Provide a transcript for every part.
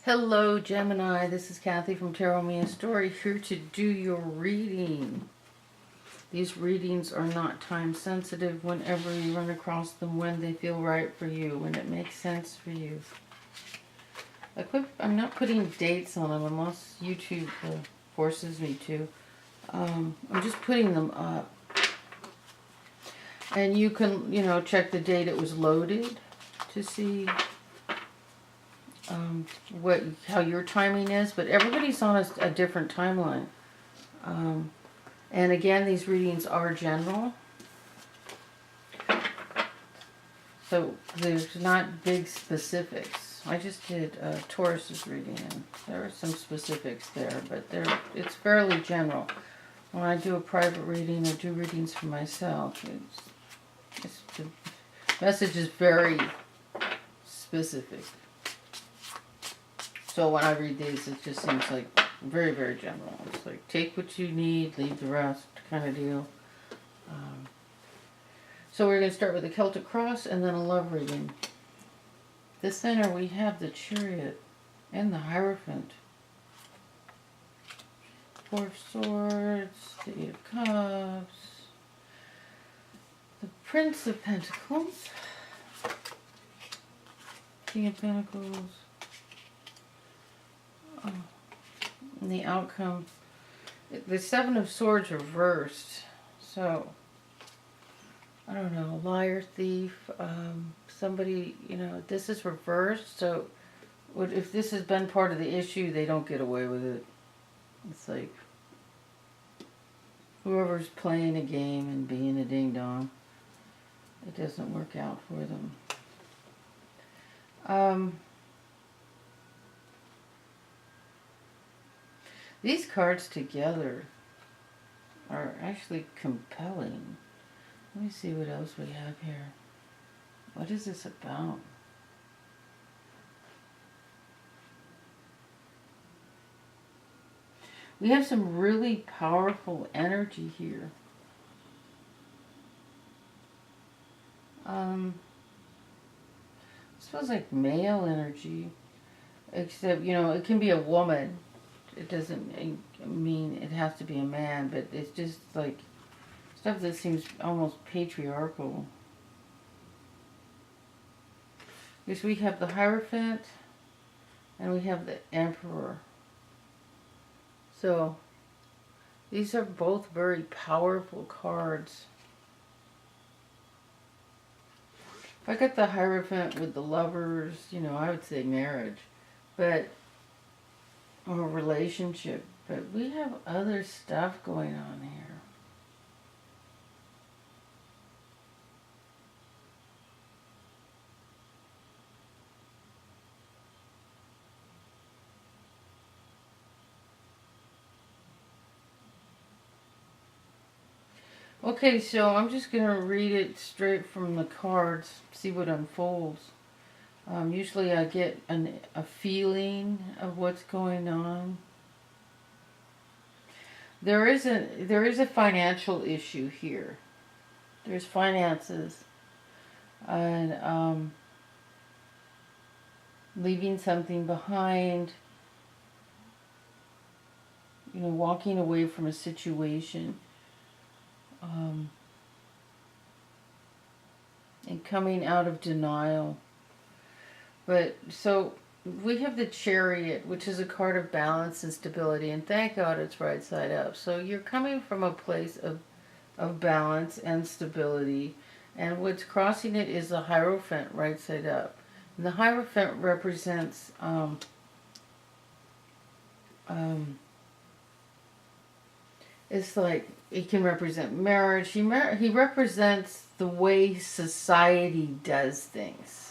Hello Gemini, this is Kathy from tarotmeastory here to do your reading. These readings are not time sensitive whenever you run across them, when they feel right for you, when it makes sense for you. I'm not putting dates on them unless YouTube forces me to. I'm just putting them up. And you can, check the date it was loaded to see how your timing is, but everybody's on a different timeline. And again, these readings are general, so there's not big specifics. I just did Taurus's reading, and there are some specifics there, but it's fairly general. When I do a private reading or do readings for myself, the message is very specific. So when I read these, it just seems like very, very general. It's like, take what you need, leave the rest kind of deal. So we're going to start with the Celtic Cross and then a love reading. The center, we have the Chariot and the Hierophant. Four of Swords, the Eight of Cups, the Prince of Pentacles, King of Pentacles, and the outcome, the Seven of Swords reversed. So, I don't know, liar, thief, somebody, this is reversed. So, if this has been part of the issue, they don't get away with it. It's like whoever's playing a game and being a ding-dong, it doesn't work out for them. These cards together are actually compelling. Let me see what else we have here. What is this about? We have some really powerful energy here. This feels like male energy, except, it can be a woman. It doesn't mean it has to be a man, but it's just like stuff that seems almost patriarchal. Because we have the Hierophant and we have the Emperor. So these are both very powerful cards. If I got the Hierophant with the Lovers, I would say marriage, or a relationship. But we have other stuff going on here. Okay, so I'm just going to read it straight from the cards, see what unfolds. Usually I get a feeling of what's going on. There is a financial issue here. There's finances and leaving something behind. Walking away from a situation. And coming out of denial. But so we have the Chariot, which is a card of balance and stability, and thank God it's right side up. So you're coming from a place of balance and stability, and what's crossing it is the Hierophant right side up. And the Hierophant represents it's like, it can represent marriage. He represents the way society does things.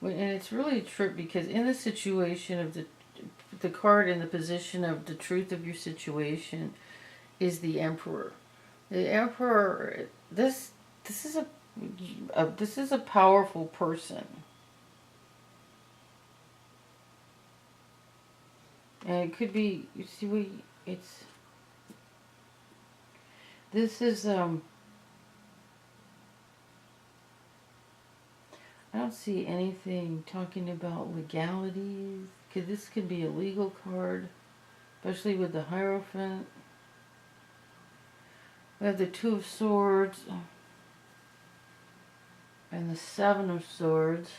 And it's really a trip, because in the situation of the card in the position of the truth of your situation is the Emperor. The Emperor, this is a powerful person. And it could be, you see, this is, I don't see anything talking about legalities. This could be a legal card, especially with the Hierophant. We have the Two of Swords and the Seven of Swords.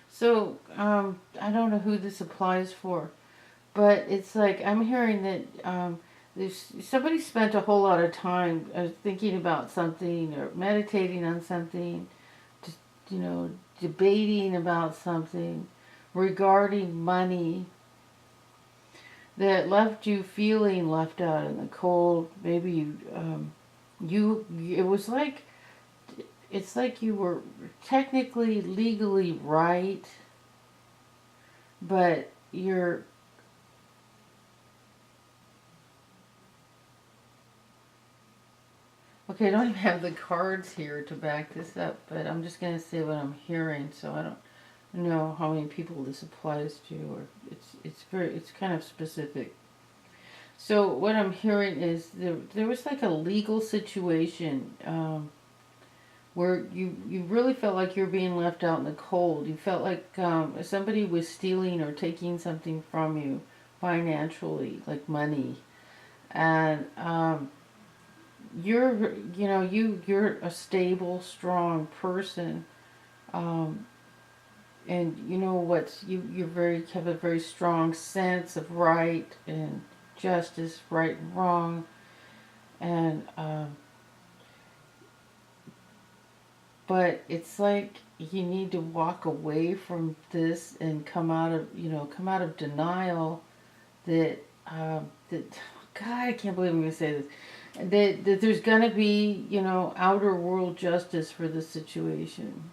So, I don't know who this applies for, but it's like I'm hearing that somebody spent a whole lot of time thinking about something or meditating on something, just, debating about something regarding money that left you feeling left out in the cold. Maybe it was like, it's like you were technically, legally right, but you're okay. I don't even have the cards here to back this up, but I'm just going to say what I'm hearing, so I don't know how many people this applies to, or it's kind of specific. So what I'm hearing is there was like a legal situation where you really felt like you're being left out in the cold. You felt like somebody was stealing or taking something from you financially, like money, and you're a stable, strong person, and you know what's you have a very strong sense of right and justice, right and wrong, and but it's like you need to walk away from this and come out of denial that that God, I can't believe I'm going to say this, that there's going to be outer world justice for this situation.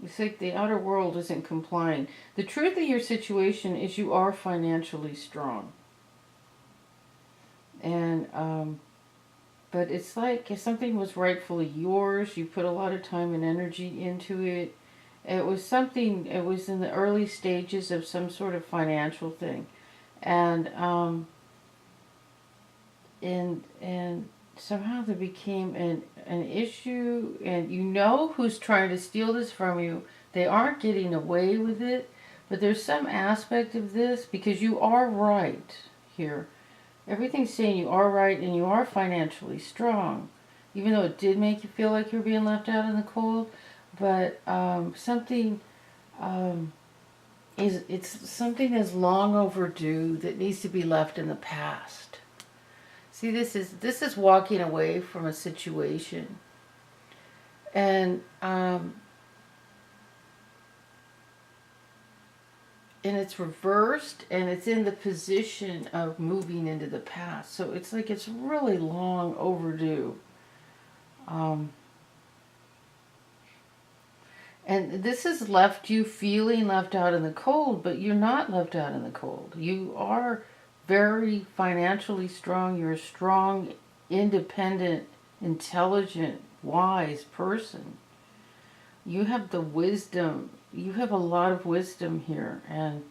It's like the outer world isn't complying. The truth of your situation is you are financially strong. And, but it's like if something was rightfully yours, you put a lot of time and energy into it. It was in the early stages of some sort of financial thing. And, and somehow there became an issue, and who's trying to steal this from you. They aren't getting away with it, but there's some aspect of this, because you are right here. Everything's saying you are right and you are financially strong, even though it did make you feel like you're being left out in the cold. But something is long overdue that needs to be left in the past. See, this is walking away from a situation, and it's reversed, and it's in the position of moving into the past. So it's like it's really long overdue. And this has left you feeling left out in the cold, but you're not left out in the cold. You are very financially strong. You're a strong, independent, intelligent, wise person. You have the wisdom. You have a lot of wisdom here, and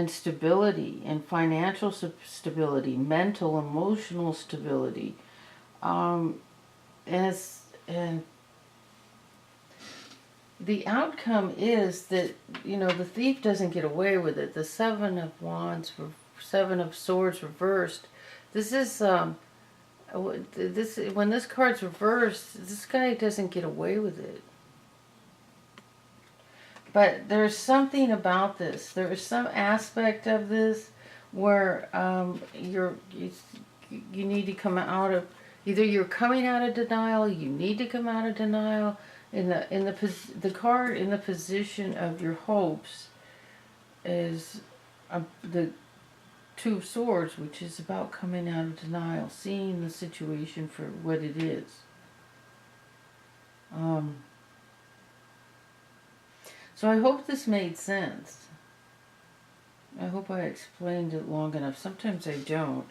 stability, and financial stability, mental, emotional stability, and the outcome is that the thief doesn't get away with it. The Seven of Wands, Seven of Swords reversed. This is when this card's reversed, this guy doesn't get away with it. But there's something about this. There is some aspect of this where you need to come out of, either you're coming out of denial, you need to come out of denial. The card in the position of your hopes is the Two of Swords, which is about coming out of denial, seeing the situation for what it is. So I hope this made sense. I hope I explained it long enough. Sometimes I don't.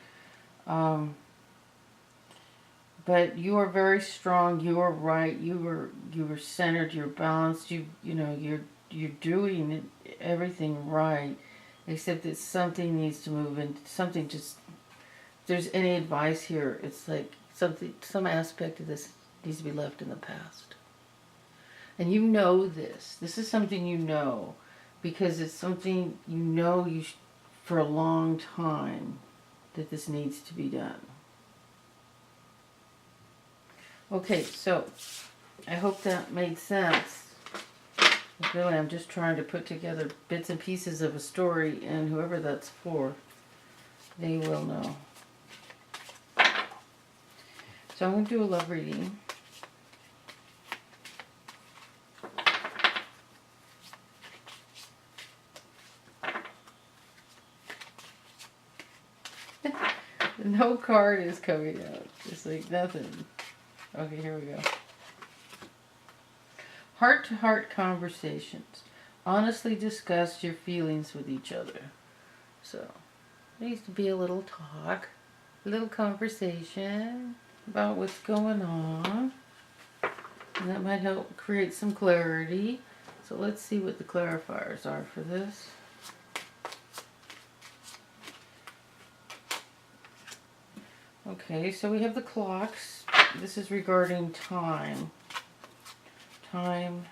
But you are very strong. You are right. You are centered. You're balanced. You're you're doing everything right, except that something needs to move, and something just, if there's any advice here, it's like some aspect of this needs to be left in the past. And you know this. This is something you know, because it's something you know for a long time that this needs to be done. Okay, so I hope that made sense. Really, I'm just trying to put together bits and pieces of a story, and whoever that's for, they will know. So I'm going to do a love reading. No card is coming out. Just like nothing. Okay, here we go. Heart-to-heart conversations. Honestly discuss your feelings with each other. So, there needs to be a little talk, a little conversation about what's going on. And that might help create some clarity. So let's see what the clarifiers are for this. Okay, so we have the clocks. This is regarding time. Time.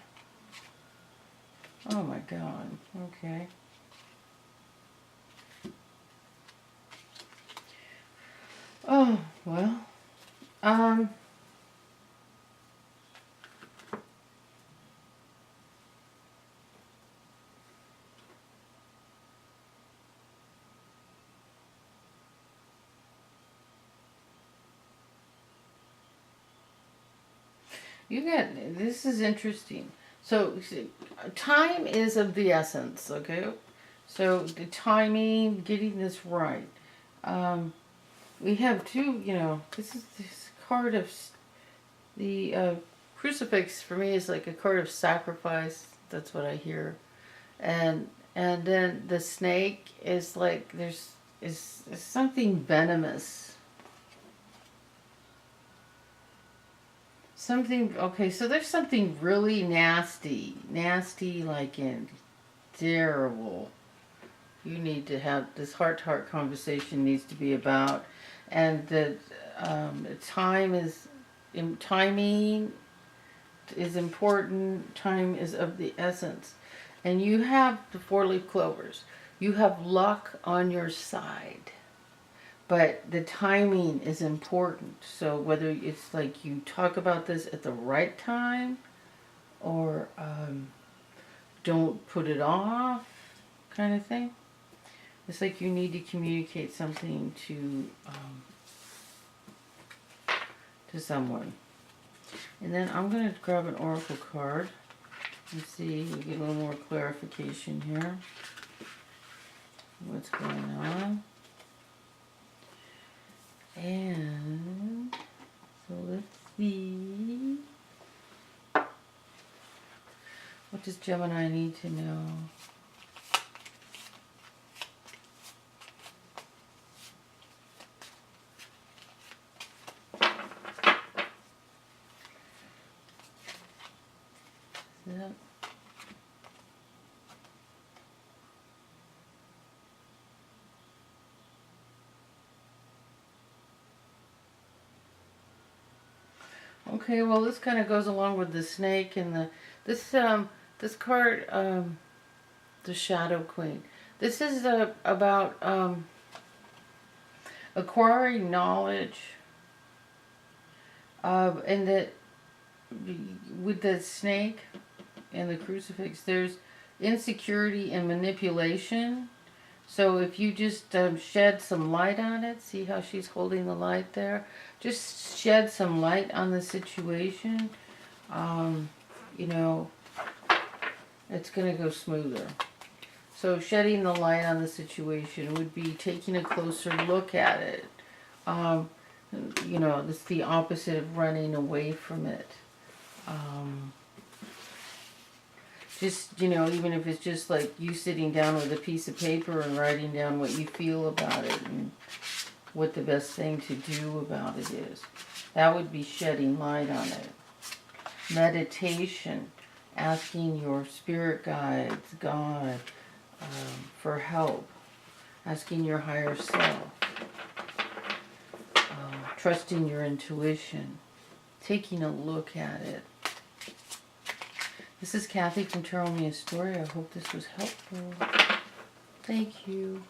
Oh my God. Okay. Oh, well. This is interesting. So, time is of the essence, okay? So, the timing, getting this right. We have two, this is this card of, the crucifix for me is like a card of sacrifice. That's what I hear. And then the snake is like, is something venomous. Okay, so there's something really nasty like in terrible. You need to have this heart-to-heart conversation needs to be about, and the timing is important. Time is of the essence, and you have the four-leaf clovers. You have luck on your side. But the timing is important. So whether it's like you talk about this at the right time or don't put it off kind of thing. It's like you need to communicate something to someone. And then I'm going to grab an oracle card and see, we get a little more clarification here. What's going on? And so let's see. What does Gemini need to know? That. Okay, well, this kind of goes along with the snake and this card, the Shadow Queen. This is about acquiring knowledge, and that with the snake and the crucifix, there's insecurity and manipulation. So if you just shed some light on it, see how she's holding the light there? Just shed some light on the situation, it's going to go smoother. So shedding the light on the situation would be taking a closer look at it. It's the opposite of running away from it. Even if it's just like you sitting down with a piece of paper and writing down what you feel about it and what the best thing to do about it is. That would be shedding light on it. Meditation. asking your spirit guides, God, for help, asking your higher self, trusting your intuition, taking a look at it. This is Kathy from Tarot Me a Story. I hope this was helpful. Thank you.